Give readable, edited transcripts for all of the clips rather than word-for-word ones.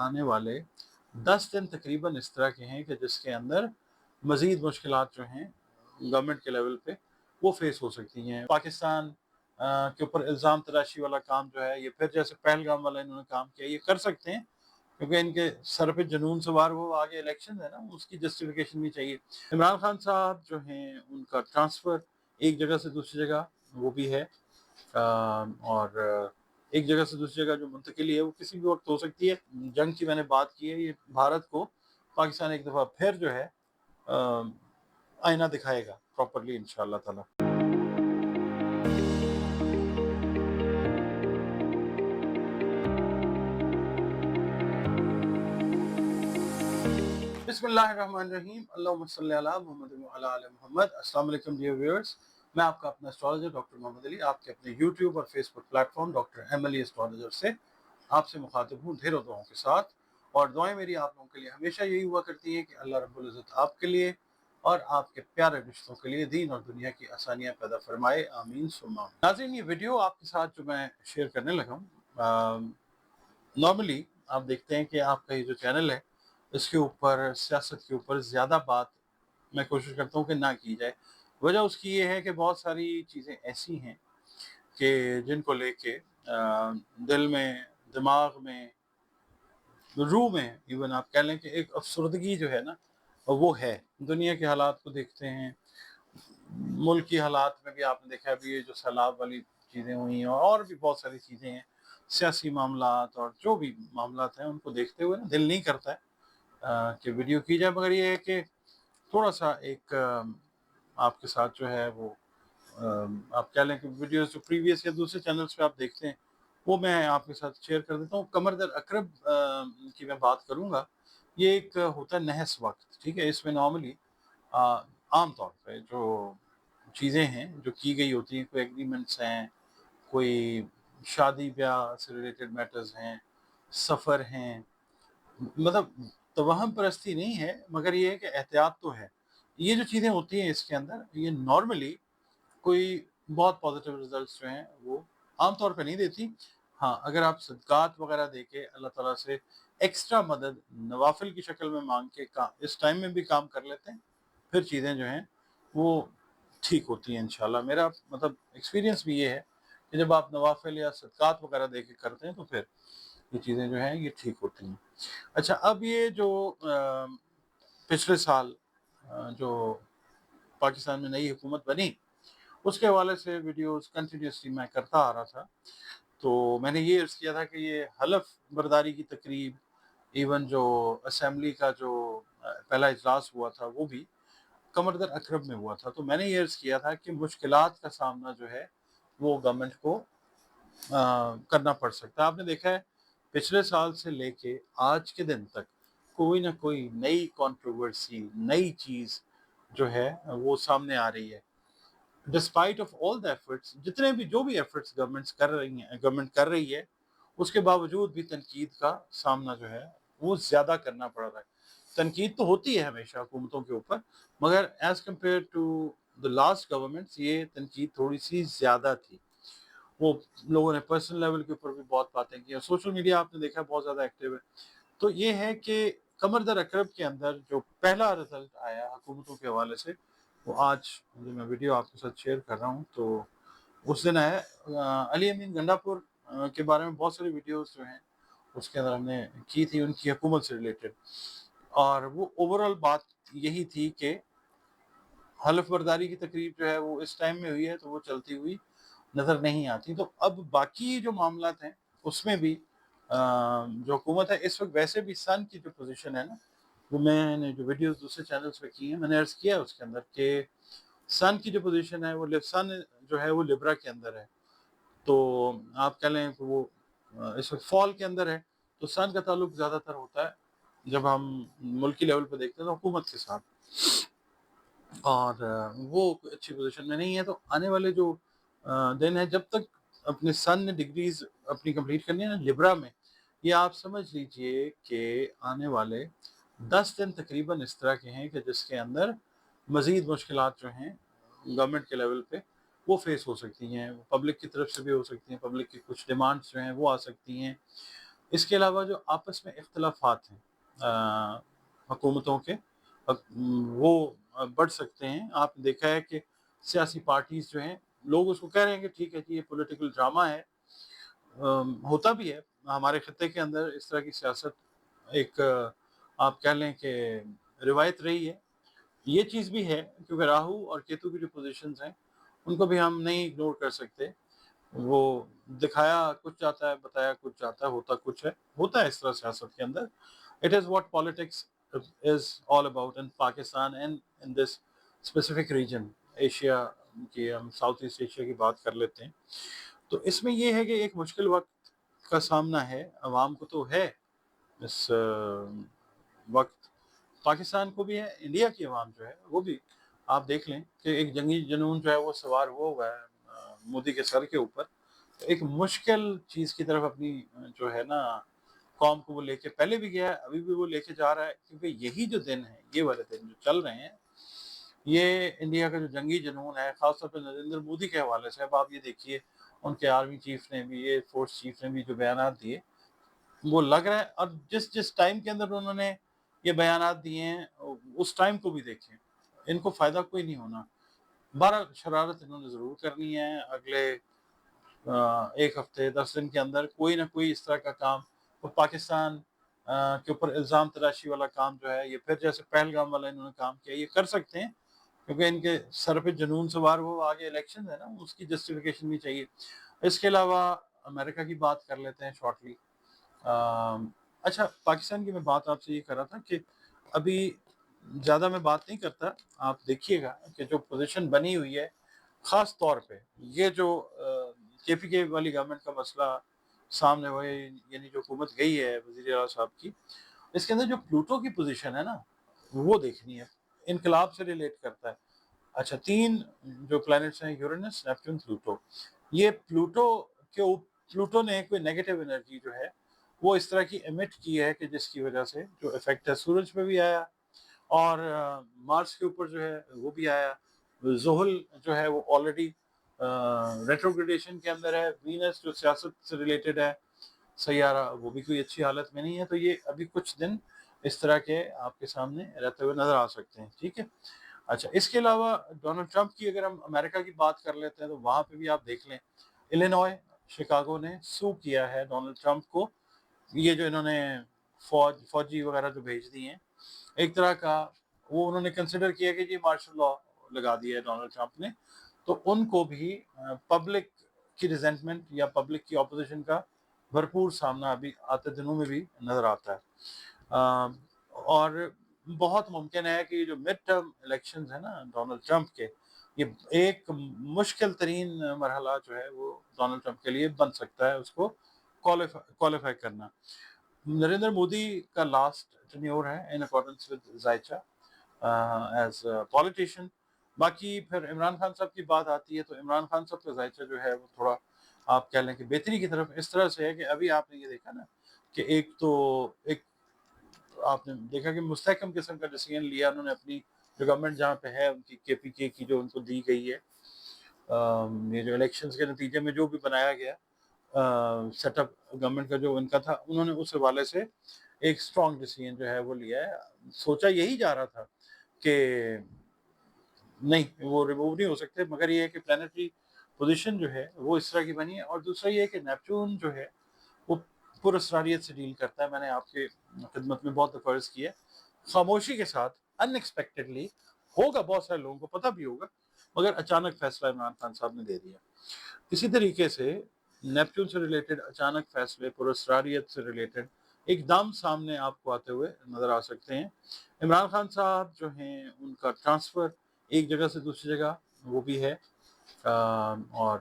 آنے والے 10 دن تقریباً اس طرح کے ہیں کہ جس کے اندر مزید مشکلات جو ہیں گورنمنٹ کے لیول پہ وہ فیس ہو سکتی ہیں۔ پاکستان کے اوپر الزام تراشی والا کام جو ہے یہ پھر جیسے پہلگام والا انہوں نے کام کیا یہ کر سکتے ہیں کیونکہ ان کے سر پہ جنون سوار وہ آگے الیکشن ہے نا، اس کی جسٹیفیکیشن بھی چاہیے۔ عمران خان صاحب جو ہیں ان کا ٹرانسفر ایک جگہ سے دوسری جگہ وہ بھی ہے، اور ایک جگہ سے دوسری جگہ جو منتقلی ہے وہ کسی بھی وقت ہو سکتی ہے۔ جنگ کی میں نے بات کی ہے، یہ بھارت کو پاکستان ایک دفعہ پھر جو ہے آئینہ دکھائے گا پراپرلی انشاءاللہ تعالی۔ بسم اللہ الرحمن الرحیم، اللہم صلی علی محمد وعلی آل محمد۔ السلام علیکم ڈیئر ویورز، میں آپ کا اپنا اسٹرالوجر ڈاکٹر محمد علی آپ کے اپنے یوٹیوب اور فیس بک پلیٹ فارم ڈاکٹر ایم علی اسٹرالوجر سے آپ سے مخاطب ہوں ڈھیروں دعاؤں کے ساتھ، اور دعائیں میری آپ لوگوں کے لیے ہمیشہ یہی ہوا کرتی ہیں کہ اللہ رب العزت آپ کے لیے اور آپ کے پیارے رشتوں کے لیے دین اور دنیا کی آسانیاں پیدا فرمائے، آمین ثم آمین۔ ناظرین، یہ ویڈیو آپ کے ساتھ جو میں شیئر کرنے لگا ہوں، نارملی آپ دیکھتے ہیں کہ آپ کا یہ جو چینل ہے اس کے اوپر سیاست کے اوپر زیادہ بات میں کوشش کرتا ہوں کہ نہ کی جائے۔ وجہ اس کی یہ ہے کہ بہت ساری چیزیں ایسی ہیں کہ جن کو لے کے دل میں، دماغ میں، روح میں ایون آپ کہہ لیں کہ ایک افسردگی جو ہے نا وہ ہے۔ دنیا کے حالات کو دیکھتے ہیں، ملکی حالات میں بھی آپ نے دیکھا ابھی یہ جو سیلاب والی چیزیں ہوئی ہیں اور بھی بہت ساری چیزیں ہیں، سیاسی معاملات اور جو بھی معاملات ہیں ان کو دیکھتے ہوئے نا دل نہیں کرتا ہے کہ ویڈیو کی جائے، مگر یہ ہے کہ تھوڑا سا ایک آپ کے ساتھ جو ہے وہ آپ کہہ لیں کہ ویڈیوز جو پریویس یا دوسرے چینلز پہ آپ دیکھتے ہیں وہ میں آپ کے ساتھ شیئر کر دیتا ہوں۔ قمر در اقرب کی میں بات کروں گا، یہ ایک ہوتا ہے نحس وقت، ٹھیک ہے؟ اس میں نارملی عام طور پہ جو چیزیں ہیں جو کی گئی ہوتی ہیں، کوئی ایگریمنٹس ہیں، کوئی شادی بیاہ سے ریلیٹڈ میٹرز ہیں، سفر ہیں، مطلب توہم پرستی نہیں ہے مگر یہ ہے کہ احتیاط تو ہے۔ یہ جو چیزیں ہوتی ہیں اس کے اندر یہ نارملی کوئی بہت پازیٹیو ریزلٹس جو ہیں وہ عام طور پہ نہیں دیتی۔ ہاں، اگر آپ صدقات وغیرہ دے کے اللہ تعالیٰ سے ایکسٹرا مدد نوافل کی شکل میں مانگ کے اس ٹائم میں بھی کام کر لیتے ہیں پھر چیزیں جو ہیں وہ ٹھیک ہوتی ہیں انشاءاللہ۔ میرا مطلب ایکسپیرینس بھی یہ ہے کہ جب آپ نوافل یا صدقات وغیرہ دے کے کرتے ہیں تو پھر یہ چیزیں جو ہیں یہ ٹھیک ہوتی ہیں۔ اچھا، اب یہ جو پچھلے سال جو پاکستان میں نئی حکومت بنی اس کے حوالے سے ویڈیوز کنٹینیوسلی میں کرتا آ رہا تھا، تو میں نے یہ عرض کیا تھا کہ یہ حلف برداری کی تقریب، ایون جو اسمبلی کا جو پہلا اجلاس ہوا تھا وہ بھی قمر در اقرب میں ہوا تھا، تو میں نے یہ عرض کیا تھا کہ مشکلات کا سامنا جو ہے وہ گورنمنٹ کو کرنا پڑ سکتا ہے۔ آپ نے دیکھا ہے پچھلے سال سے لے کے آج کے دن تک کوئی نہ کوئی نئی کنٹروورسی، نئی چیز جو ہے وہ سامنے آ رہی ہے۔ Despite of all the efforts, جتنے بھی جو بھی ایفرٹس گورنمنٹ کر رہی ہے اس کے باوجود بھی تنقید کا سامنا جو ہے وہ زیادہ کرنا پڑ رہا ہے۔ تنقید تو ہوتی ہے ہمیشہ حکومتوں کے اوپر، مگر as compare to the last governments یہ تنقید تھوڑی سی زیادہ تھی۔ وہ لوگوں نے پرسنل لیول کے اوپر بھی بہت باتیں کی، اور سوشل میڈیا آپ نے دیکھا بہت زیادہ ایکٹیو ہے۔ تو یہ ہے کہ قمر در اقرب کے اندر جو پہلا رزلٹ آیا حکومتوں کے حوالے سے وہ آج جو میں ویڈیو آپ کے ساتھ شیئر کر رہا ہوں تو اس دن آیا۔ علی امین گنڈا پور کے بارے میں بہت ساری ویڈیوز جو ہیں اس کے اندر ہم نے کی تھی ان کی حکومت سے ریلیٹڈ، اور وہ اوورال بات یہی تھی کہ حلف برداری کی تقریب جو ہے وہ اس ٹائم میں ہوئی ہے تو وہ چلتی ہوئی نظر نہیں آتی۔ تو اب باقی جو معاملات ہیں اس میں بھی جو حکومت ہے اس وقت ویسے بھی سن کی جو پوزیشن ہے نا، وہ میں نے جو ویڈیوز دوسرے چینلز پہ کی ہیں میں نے عرض کیا ہے اس کے اندر کہ سن کی جو پوزیشن ہے وہ سن جو ہے وہ لبرا کے اندر ہے، تو آپ کہہ لیں کہ وہ اس وقت فال کے اندر ہے، تو سن کا تعلق زیادہ تر ہوتا ہے جب ہم ملکی لیول پہ دیکھتے ہیں تو حکومت کے ساتھ، اور وہ اچھی پوزیشن میں نہیں ہے۔ تو آنے والے جو دن ہے جب تک اپنے سن نے ڈگریز اپنی کمپلیٹ کرنی ہے نا لبرا میں، یہ آپ سمجھ لیجئے کہ آنے والے 10 دن تقریباً اس طرح کے ہیں کہ جس کے اندر مزید مشکلات جو ہیں گورنمنٹ کے لیول پہ وہ فیس ہو سکتی ہیں، پبلک کی طرف سے بھی ہو سکتی ہیں، پبلک کی کچھ ڈیمانڈس جو ہیں وہ آ سکتی ہیں، اس کے علاوہ جو آپس میں اختلافات ہیں حکومتوں کے وہ بڑھ سکتے ہیں. آپ نے دیکھا ہے کہ سیاسی پارٹیز جو ہیں لوگ اس کو کہہ رہے ہیں کہ ٹھیک ہے کہ یہ پولیٹیکل ڈرامہ ہے. ہوتا بھی ہے ہمارے خطے کے اندر اس طرح کی سیاست ایک آپ کہہ لیں کہ روایت رہی ہے. یہ چیز بھی ہے کیونکہ راہو اور کیتو کی جو پوزیشنز ہیں ان کو بھی ہم نہیں اگنور کر سکتے. وہ دکھایا کچھ جاتا ہے، بتایا کچھ جاتا ہے، ہوتا کچھ ہے. ہوتا ہے اس طرح سیاست کے اندر. It is what politics is all about in Pakistan and in this specific region Asia کی. ہم ساؤتھ ایسٹ ایشیا کی بات کر لیتے ہیں. تو اس میں یہ ہے کہ ایک مشکل وقت کا سامنا ہے عوام کو تو ہے اس وقت، پاکستان کو بھی ہے. انڈیا کی عوام جو ہے وہ بھی آپ دیکھ لیں کہ ایک جنگی جنون جو ہے وہ سوار ہوا ہے مودی کے سر کے اوپر. ایک مشکل چیز کی طرف اپنی جو ہے نا قوم کو وہ لے کے پہلے بھی گیا ہے، ابھی بھی وہ لے کے جا رہا ہے. کیونکہ یہی جو دن ہیں، یہ والے دن جو چل رہے ہیں، یہ انڈیا کا جو جنگی جنون ہے خاص طور پہ نریندر مودی کے حوالے سے. اب آپ یہ دیکھیے ان کے آرمی چیف نے بھی، ایئر فورس چیف نے بھی جو بیانات دیے وہ لگ رہا ہے. اور جس ٹائم کے اندر انہوں نے یہ بیانات دیے ہیں اس ٹائم کو بھی دیکھیں، ان کو فائدہ کوئی نہیں ہونا. 12 شرارت انہوں نے ضرور کرنی ہے اگلے ایک ہفتے 10 دن کے اندر. کوئی نہ کوئی اس طرح کا کام وہ پاکستان کے اوپر الزام تراشی والا کام جو ہے، یہ پھر جیسے پہلگام والا انہوں نے کام کیا، یہ کر سکتے ہیں کیونکہ ان کے سر پہ جنون سوار وہ آگے الیکشن ہے نا، اس کی جسٹیفیکیشن بھی چاہیے. اس کے علاوہ امریکہ کی بات کر لیتے ہیں شارٹلی. اچھا، پاکستان کی میں بات آپ سے یہ کر رہا تھا کہ ابھی زیادہ میں بات نہیں کرتا. آپ دیکھیے گا کہ جو پوزیشن بنی ہوئی ہے خاص طور پہ یہ جو کے پی کے والی گورنمنٹ کا مسئلہ سامنے ہوئے، یعنی جو حکومت گئی ہے وزیر اعلیٰ صاحب کی، اس کے اندر جو پلوٹو کی پوزیشن ہے نا وہ دیکھنی ہے. انقلاب سے ریلیٹ کرتا ہے. اچھا، 3 جو پلانٹس ہیں، یورینس، نیپچون، پلوٹو. یہ پلوٹو نے کوئی نیگیٹو انرجی جو ہے وہ اس طرح کی ایمٹ کی ہے کہ جس کی وجہ سے جو افیکٹ ہے سورج پہ بھی آیا اور مارس کے اوپر جو ہے وہ بھی آیا. زحل جو ہے وہ آلریڈی ریٹروگریڈیشن کے اندر ہے. وینس جو سیاست سے ریلیٹڈ ہے سیارہ، وہ بھی کوئی اچھی حالت میں نہیں ہے. تو یہ ابھی کچھ دن اس طرح کے آپ کے سامنے رہتے ہوئے نظر آ سکتے ہیں. ٹھیک ہے. اچھا، اس کے علاوہ ڈونلڈ ٹرمپ کی اگر ہم امریکہ کی بات کر لیتے ہیں تو وہاں پہ بھی آپ دیکھ لیں الینوائے، شکاگو نے سو کیا ہے ڈونلڈ ٹرمپ کو. یہ جو انہوں نے فوجی وغیرہ جو بھیج دی ہیں، ایک طرح کا وہ انہوں نے کنسیڈر کیا کہ یہ مارشل لا لگا دیا ہے ڈونلڈ ٹرمپ نے. تو ان کو بھی پبلک کی ریزنٹمنٹ یا پبلک کی اپوزیشن کا بھرپور سامنا ابھی آتے دنوں میں بھی نظر آتا ہے. اور بہت ممکن ہے کہ جو مڈ ٹرم الیکشنز ہیں نا ڈونلڈ ٹرمپ کے، یہ ایک مشکل ترین مرحلہ جو ہے وہ ڈونلڈ ٹرمپ کے لیے بن سکتا ہے اس کو کوالیفائی کرنا. نریندر مودی کا لاسٹ ٹینیور ہے ان اکارڈنس ود زائچا ایز پولیٹیشین. باقی پھر عمران خان صاحب کی بات آتی ہے تو عمران خان صاحب کا ذائچہ جو ہے وہ تھوڑا آپ کہہ لیں کہ بہتری کی طرف اس طرح سے ہے کہ ابھی آپ نے یہ دیکھا نا کہ ایک آپ نے دیکھا کہ مستحکم قسم کا ڈیسیژن لیا انہوں نے. اپنی جو گورنمنٹ جہاں پہ ہے ان کی کے پی کے کی جو ان کو دی گئی ہے، یہ جو الیکشنز کے نتیجے میں جو بھی بنایا گیا سیٹ اپ گورنمنٹ کا جو ان کا تھا، انہوں نے اس حوالے سے ایک اسٹرانگ ڈیسیژن جو ہے وہ لیا ہے. سوچا یہی جا رہا تھا کہ نہیں وہ ریموو نہیں ہو سکتے، مگر یہ ہے کہ پلانٹری پوزیشن جو ہے وہ اس طرح کی بنی ہے. اور دوسرا یہ ہے کہ نیپچون جو ہے وہ پر اسراریت سے ڈیل کرتا ہے. میں نے آپ کے خدمت میں بہت دفعہ عرض کیا خاموشی کے ساتھ، ان ایکسپیکٹڈلی ہوگا، بہت سارے لوگوں کو پتہ بھی ہوگا، مگر اچانک فیصلہ عمران خان صاحب نے دے دیا. اسی طریقے سے نیپچون سے ریلیٹڈ اچانک فیصلے پر اسراریت سے ریلیٹڈ ایک دم سامنے آپ کو آتے ہوئے نظر آ سکتے ہیں. عمران خان صاحب جو ہیں ان کا ٹرانسفر ایک جگہ سے دوسری جگہ وہ بھی ہے، اور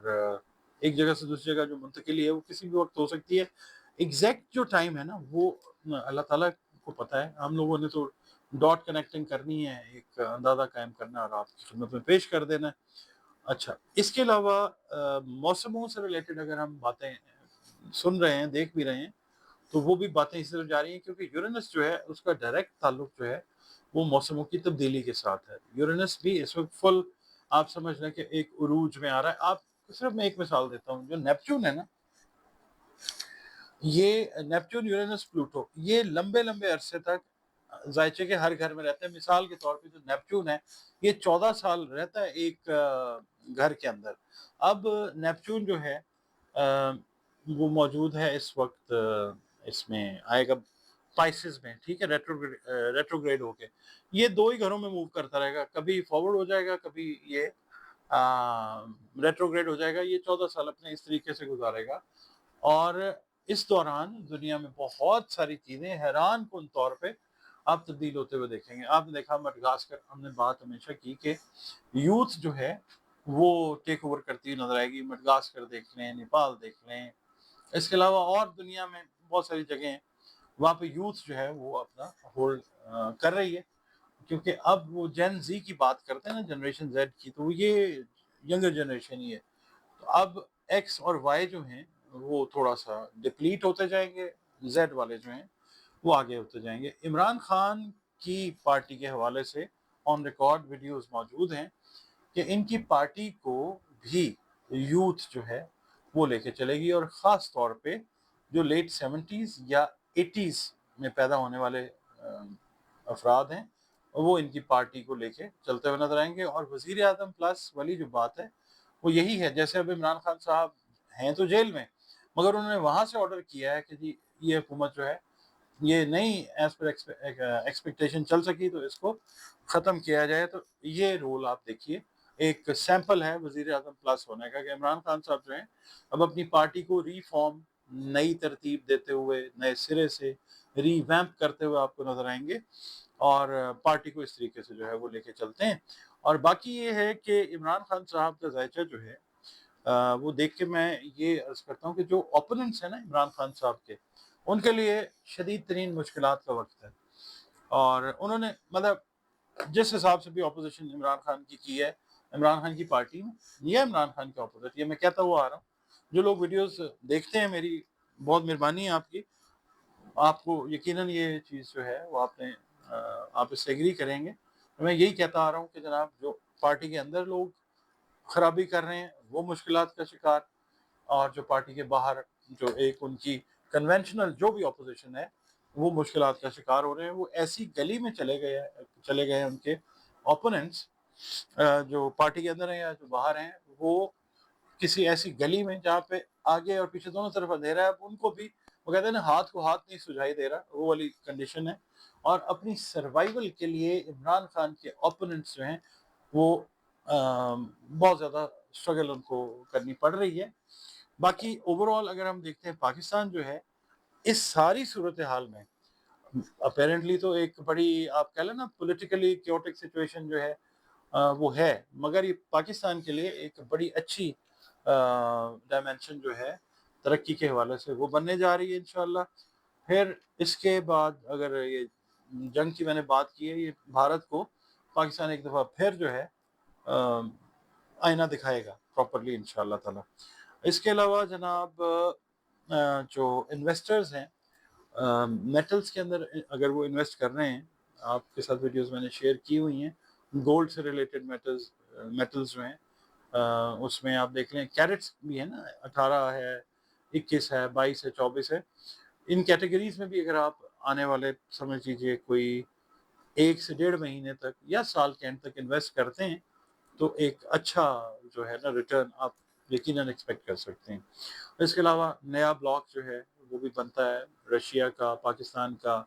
ایک جگہ سے دوسری جگہ جو منتقلی ہے وہ کسی بھی وقت ہو سکتی ہے. ایگزیکٹ جو ٹائم ہے نا وہ اللہ تعالیٰ کو پتہ ہے. ہم لوگوں نے تو ڈاٹ کنیکٹنگ کرنی ہے، ایک اندازہ قائم کرنا اور آپ کی خدمت میں پیش کر دینا. اچھا، اس کے علاوہ موسموں سے ریلیٹڈ اگر ہم باتیں سن رہے ہیں، دیکھ بھی رہے ہیں، تو وہ بھی باتیں اس طرح جا رہی ہیں کیونکہ یورینس جو ہے اس کا ڈائریکٹ تعلق جو ہے وہ موسموں کی تبدیلی کے ساتھ ہے. یورینس بھی اس وقت فل آپ سمجھ لیں کہ ایک عروج میں آ رہا ہے. آپ صرف میں ایک مثال دیتا ہوں، جو نیپچون ہے نا یہ نیپچون، یورینس، پلوٹو یہ لمبے لمبے عرصے تک زائچے کے ہر گھر میں رہتے ہیں. مثال کے طور پہ جو نیپچون ہے یہ 14 سال رہتا ہے ایک گھر کے اندر. اب نیپچون جو ہے وہ موجود ہے اس وقت، اس میں آئے گا پائسز میں، ٹھیک ہے، ریٹروگریڈ ہو کے. یہ 2 ہی گھروں میں موو کرتا رہے گا، کبھی فارورڈ ہو جائے گا، کبھی یہ ریٹروگریڈ ہو جائے گا. یہ 14 سال اپنے اس طریقے سے گزارے گا. اور اس دوران دنیا میں بہت ساری چیزیں حیران کن طور پہ آپ تبدیل ہوتے ہوئے دیکھیں گے. آپ نے دیکھا مڈغاسکر، ہم نے بات ہمیشہ کی کہ یوتھ جو ہے وہ ٹیک اوور کرتی ہوئی نظر آئے گی. مڈغاسکر دیکھ لیں، نیپال دیکھ لیں، اس کے علاوہ اور دنیا میں بہت ساری جگہیں ہیں وہاں پہ یوتھ جو ہے وہ اپنا ہولڈ کر رہی ہے. کیونکہ اب وہ جین زی کی بات کرتے ہیں نا، جنریشن زیڈ کی، تو یہ ینگر جنریشن ہی ہے. تو اب ایکس اور وائی جو ہیں وہ تھوڑا سا ڈپلیٹ ہوتے جائیں گے، زیڈ والے جو ہیں وہ آگے ہوتے جائیں گے. عمران خان کی پارٹی کے حوالے سے آن ریکارڈ ویڈیوز موجود ہیں کہ ان کی پارٹی کو بھی یوتھ جو ہے وہ لے کے چلے گی، اور خاص طور پہ جو لیٹ 70s یا 80s میں پیدا ہونے والے افراد ہیں وہ ان کی پارٹی کو لے کے چلتے ہوئے نظر آئیں گے. اور وزیر اعظم پلس والی جو بات ہے وہ یہی ہے. جیسے اب عمران خان صاحب ہیں تو جیل میں، مگر انہوں نے وہاں سے آرڈر کیا ہے کہ جی یہ حکومت جو ہے یہ نہیں ایز پر ایکسپیکٹیشن چل سکی تو اس کو ختم کیا جائے. تو یہ رول آپ دیکھیے ایک سیمپل ہے وزیر اعظم پلس ہونے کا کہ عمران خان صاحب جو ہیں اب اپنی پارٹی کو ری فارم، نئی ترتیب دیتے ہوئے، نئے سرے سے ری ویمپ کرتے ہوئے آپ کو نظر آئیں گے، اور پارٹی کو اس طریقے سے جو ہے وہ لے کے چلتے ہیں. اور باقی یہ ہے کہ عمران خان صاحب کا ذائچہ جو ہے وہ دیکھ کے میں یہ عرض کرتا ہوں کہ جو اوپوننٹس ہیں نا عمران خان صاحب کے، ان کے لیے شدید ترین مشکلات کا وقت ہے. اور انہوں نے مطلب جس حساب سے بھی اپوزیشن عمران خان کی ہے، عمران خان کی پارٹی میں یہ عمران خان کے اپوزٹ، یہ میں کہتا ہوا آ رہا ہوں. جو لوگ ویڈیوز دیکھتے ہیں میری، بہت مہربانی ہے آپ کی، آپ کو یقیناً یہ چیز جو ہے وہ آپ اس سے ایگری کریں گے. میں یہی کہتا آ رہا ہوں کہ جناب جو پارٹی کے اندر لوگ خرابی کر رہے ہیں وہ مشکلات کا شکار، اور جو پارٹی کے باہر جو ایک ان کی کنونشنل جو بھی اپوزیشن ہے وہ مشکلات کا شکار ہو رہے ہیں. وہ ایسی گلی میں چلے گئے ہیں ان کے اوپوننٹس جو پارٹی کے اندر ہیں یا جو باہر ہیں، وہ کسی ایسی گلی میں جہاں پہ آگے اور پیچھے دونوں طرف اندھیرا ہے، اب ان کو بھی وہ کہتے ہیں نا ہاتھ کو ہاتھ نہیں سجھائی دے رہا، وہ والی کنڈیشن ہے. اور اپنی سروائیول کے لیے عمران خان کے اوپوننٹس جو ہیں وہ بہت زیادہ اسٹرگل ان کو کرنی پڑ رہی ہے. باقی اوور آل اگر ہم دیکھتے ہیں پاکستان جو ہے اس ساری صورتحال میں اپیرنٹلی تو ایک بڑی آپ کہہ لیں نا پولیٹیکلی کیوٹک سچویشن جو ہے وہ ہے، مگر یہ پاکستان کے لیے ایک بڑی اچھی ڈائمینشن جو ہے ترقی کے حوالے سے وہ بننے جا رہی ہے انشاءاللہ. پھر اس کے بعد اگر یہ جنگ کی میں نے بات کی ہے، یہ بھارت کو پاکستان ایک دفعہ پھر جو ہے آئینہ دکھائے گا پراپرلی انشاءاللہ تعالی. اس کے علاوہ جناب جو انویسٹرز ہیں میٹلز کے اندر اگر وہ انویسٹ کر رہے ہیں، آپ کے ساتھ ویڈیوز میں نے شیئر کی ہوئی ہیں گولڈ سے ریلیٹڈ میٹلز جو ہیں، اس میں آپ دیکھ لیں کیرٹس بھی ہیں نا، 18 ہے، 21 ہے، 22 ہے، 24 ہے. ان کیٹیگریز میں بھی اگر آپ آنے والے سمجھ لیجیے کوئی 1 سے 1.5 مہینے تک یا سال کے اینڈ تک انویسٹ کرتے ہیں تو ایک اچھا جو ہے نا ریٹرن آپ یقیناً ایکسپیکٹ کر سکتے ہیں. اس کے علاوہ نیا بلاک جو ہے وہ بھی بنتا ہے، رشیا کا، پاکستان کا،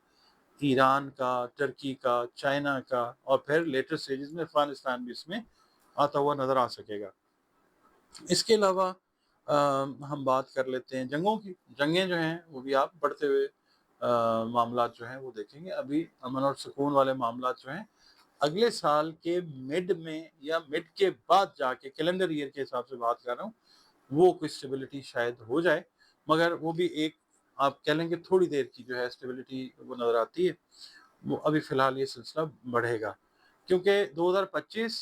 ایران کا، ترکی کا، چائنا کا، اور پھر لیٹر سٹیجز میں افغانستان بھی اس میں آتا ہوا نظر آ سکے گا. اس کے علاوہ ہم بات کر لیتے ہیں جنگوں کی. جنگیں جو ہیں وہ بھی آپ بڑھتے ہوئے معاملات جو ہیں وہ دیکھیں گے. ابھی امن اور سکون والے معاملات جو ہیں اگلے سال کے مڈ میں یا مڈ کے بعد جا کے، کیلنڈر ایئر کے حساب سے بات کر رہا ہوں، وہ کوئی اسٹیبلٹی شاید ہو جائے، مگر وہ بھی ایک آپ کہہ لیں گے تھوڑی دیر کی جو ہے اسٹیبلٹی وہ نظر آتی ہے. وہ ابھی فی الحال یہ سلسلہ بڑھے گا کیونکہ 2025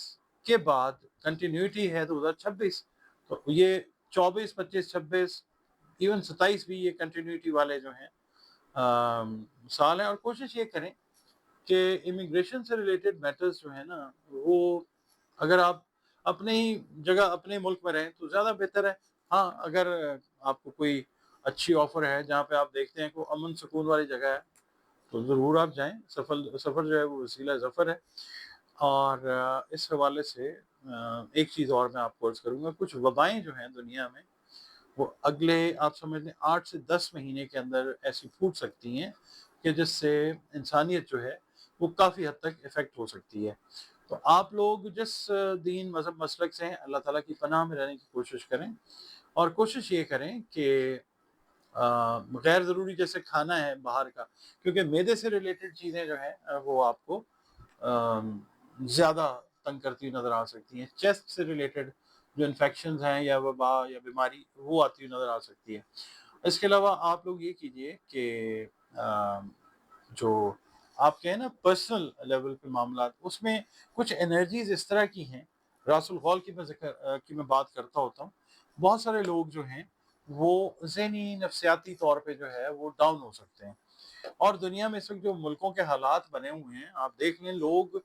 کے بعد کنٹینیوٹی ہے 2026. تو یہ 24، 25، 26، ایون 27 بھی یہ کنٹینیوٹی والے جو ہیں سال ہیں. اور کوشش یہ کریں کہ امیگریشن سے ریلیٹڈ میٹرز جو ہیں نا وہ اگر آپ اپنے ہی جگہ اپنے ملک میں رہیں تو زیادہ بہتر ہے. ہاں اگر آپ کو کوئی اچھی آفر ہے جہاں پہ آپ دیکھتے ہیں کہ امن سکون والی جگہ ہے تو ضرور آپ جائیں. سفر جو ہے وہ وسیلہ ظفر ہے. اور اس حوالے سے ایک چیز اور میں آپ کو عرض کروں گا. کچھ وبائیں جو ہیں دنیا میں وہ اگلے آپ سمجھ لیں 8 سے 10 مہینے کے اندر ایسی پھوٹ سکتی ہیں کہ جس سے انسانیت جو ہے وہ کافی حد تک افیکٹ ہو سکتی ہے. تو آپ لوگ جس دین مذہب مسلک سے ہیں اللہ تعالیٰ کی پناہ میں رہنے کی کوشش کریں اور کوشش یہ کریں کہ غیر ضروری جیسے کھانا ہے باہر کا, کیونکہ معدے سے ریلیٹڈ چیزیں جو ہیں وہ آپ کو زیادہ تنگ کرتی نظر آ سکتی ہیں. چیسٹ سے ریلیٹڈ جو انفیکشنز ہیں یا وبا یا بیماری وہ آتی ہوئی نظر آ سکتی ہے. اس کے علاوہ آپ لوگ یہ کیجئے کہ جو آپ کے ہیں نا پرسنل لیول پہ معاملات, اس میں کچھ انرجیز اس طرح کی ہیں. راس الغول کی میں بات کرتا ہوتا ہوں. بہت سارے لوگ جو ہیں وہ ذہنی نفسیاتی طور پہ جو ہے وہ ڈاؤن ہو سکتے ہیں. اور دنیا میں اس وقت جو ملکوں کے حالات بنے ہوئے ہیں آپ دیکھ لیں, لوگ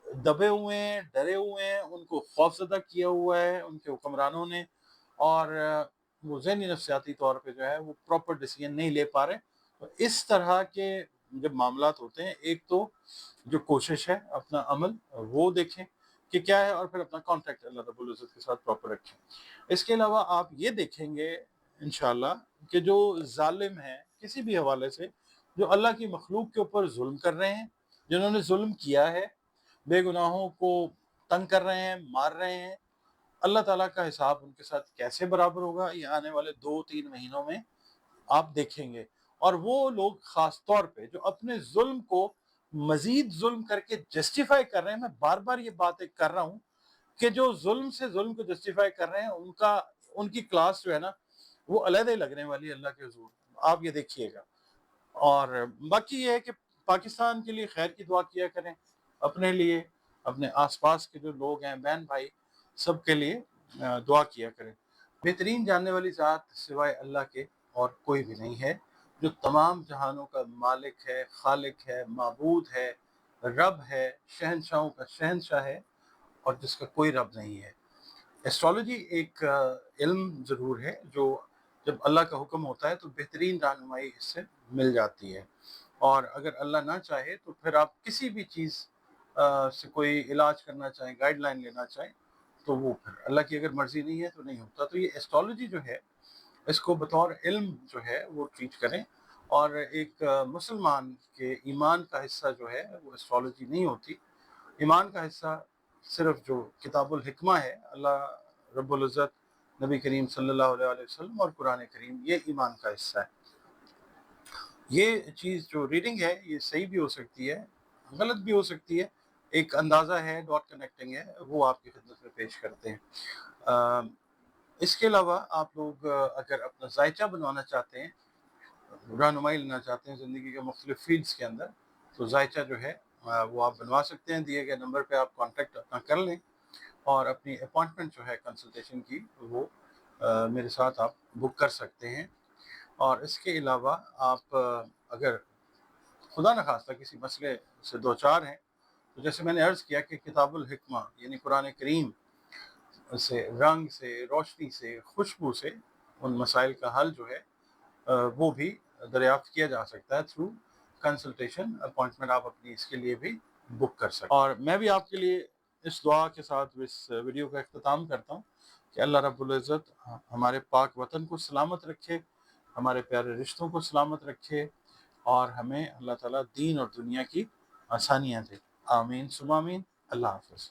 دبے ہوئے ہیں, ڈرے ہوئے ہیں, ان کو خوف زدہ کیا ہوا ہے ان کے حکمرانوں نے, اور وہ ذہنی نفسیاتی طور پہ جو ہے وہ پراپر ڈیسیژن نہیں لے پا رہے. تو اس طرح کے جب معاملات ہوتے ہیں, ایک تو جو کوشش ہے اپنا عمل وہ دیکھیں کہ کیا ہے, اور پھر اپنا کانٹیکٹ اللہ رب العزت کے ساتھ پراپر رکھیں. اس کے علاوہ آپ یہ دیکھیں گے انشاءاللہ کہ جو ظالم ہیں کسی بھی حوالے سے, جو اللہ کی مخلوق کے اوپر ظلم کر رہے ہیں, جنہوں نے ظلم کیا ہے, بے گناہوں کو تنگ کر رہے ہیں, مار رہے ہیں, اللہ تعالیٰ کا حساب ان کے ساتھ کیسے برابر ہوگا یہ آنے والے 2-3 مہینوں میں آپ دیکھیں گے. اور وہ لوگ خاص طور پہ جو اپنے ظلم کو مزید ظلم کر کے جسٹیفائی کر رہے ہیں, میں بار بار یہ بات کر رہا ہوں کہ جو ظلم سے ظلم کو جسٹیفائی کر رہے ہیں ان کی کلاس جو ہے نا وہ علیحدہ ہی لگنے والی ہے اللہ کے حضور, آپ یہ دیکھیے گا. اور باقی یہ ہے کہ پاکستان کے لیے خیر کی دعا کیا کریں, اپنے لیے, اپنے آس پاس کے جو لوگ ہیں بہن بھائی سب کے لیے دعا کیا کریں. بہترین جاننے والی ذات سوائے اللہ کے اور کوئی بھی نہیں ہے, جو تمام جہانوں کا مالک ہے, خالق ہے, معبود ہے, رب ہے, شہنشاہوں کا شہنشاہ ہے, اور جس کا کوئی رب نہیں ہے. ایسٹرالوجی ایک علم ضرور ہے جو جب اللہ کا حکم ہوتا ہے تو بہترین رہنمائی اس سے مل جاتی ہے. اور اگر اللہ نہ چاہے تو پھر آپ کسی بھی چیز سے کوئی علاج کرنا چاہیں, گائیڈ لائن لینا چاہیں, تو وہ پھر اللہ کی اگر مرضی نہیں ہے تو نہیں ہوتا. تو یہ ایسٹرالوجی جو ہے اس کو بطور علم جو ہے وہ ٹریٹ کریں. اور ایک مسلمان کے ایمان کا حصہ جو ہے وہ ایسٹرالوجی نہیں ہوتی. ایمان کا حصہ صرف جو کتاب الحکمہ ہے, اللہ رب العزت, نبی کریم صلی اللہ علیہ وسلم اور قرآن کریم, یہ ایمان کا حصہ ہے. یہ چیز جو ریڈنگ ہے یہ صحیح بھی ہو سکتی ہے, غلط بھی ہو سکتی ہے, ایک اندازہ ہے, ڈاٹ کنیکٹنگ ہے, وہ آپ کی خدمت میں پیش کرتے ہیں. اس کے علاوہ آپ لوگ اگر اپنا ذائچہ بنوانا چاہتے ہیں, رہنمائی لینا چاہتے ہیں زندگی کے مختلف فیلڈز کے اندر, تو ذائچہ جو ہے وہ آپ بنوا سکتے ہیں. دیے گئے نمبر پہ آپ کانٹیکٹ اپنا کر لیں اور اپنی اپوائنٹمنٹ جو ہے کنسلٹیشن کی وہ میرے ساتھ آپ بک کر سکتے ہیں. اور اس کے علاوہ آپ اگر خدا نخواستہ کسی مسئلے سے دوچار ہیں تو جیسے میں نے عرض کیا کہ کتاب الحکمہ یعنی قرآن کریم سے, رنگ سے, روشنی سے, خوشبو سے ان مسائل کا حل جو ہے وہ بھی دریافت کیا جا سکتا ہے تھرو کنسلٹیشن. اپوائنٹمنٹ آپ اپنی اس کے لیے بھی بک کر سکتے ہیں. اور میں بھی آپ کے لیے اس دعا کے ساتھ اس ویڈیو کا اختتام کرتا ہوں کہ اللہ رب العزت ہمارے پاک وطن کو سلامت رکھے, ہمارے پیارے رشتوں کو سلامت رکھے, اور ہمیں اللہ تعالیٰ دین اور دنیا کی آسانیاں دے. آمین ثم آمین. اللہ حافظ.